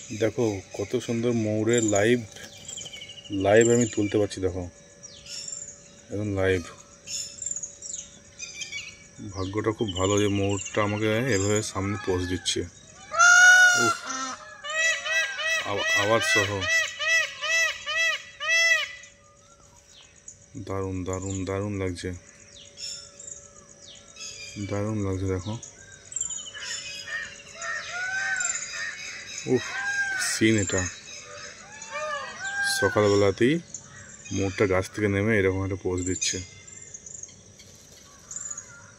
দেখো কত সুন্দর ময়ূরের লাইভ লাইভ আমি তুলতে পারছি। দেখো একদম লাইভ। ভাগ্যটা খুব ভালো যে ময়ূরটা আমাকে এভাবে সামনে পোজ দিচ্ছে। আওয়াজ সহ দারুণ দারুণ দারুণ লাগছে, দারুণ লাগছে। দেখো সিন এটা সকালবেলাতেই ময়ূরটা গাছ থেকে নেমে এরকম একটা পোজ দিচ্ছে।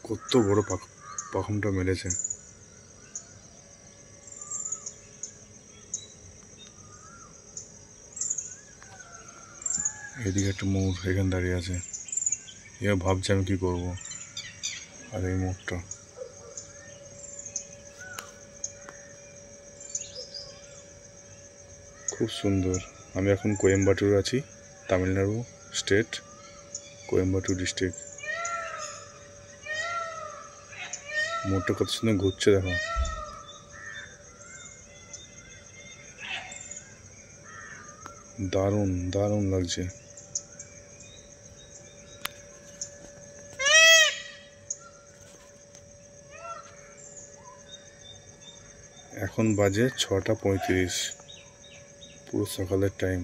কত বড় পাখমটা মেলেছে। এদিকে একটা ময়ূর এখানে দাঁড়িয়ে আছে, এবার ভাবছে আমি কি করব। আর এই ময়ূরটা খুব সুন্দর। আমি এখন কোয়েম্বাটুর আছি, তামিলনাড়ু স্টেট, কোয়েম্বাটুর ডিস্ট্রিক্ট। ময়ূরটা কত সুন্দর ঘুরছে দেখো। দারুণ দারুণ লাগছে। এখন বাজে 6টা 35, পুরো সকালের টাইম।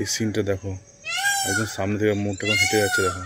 এই সিনটা দেখো, একদম সামনে থেকে ময়ূরটা হেঁটে যাচ্ছে দেখো।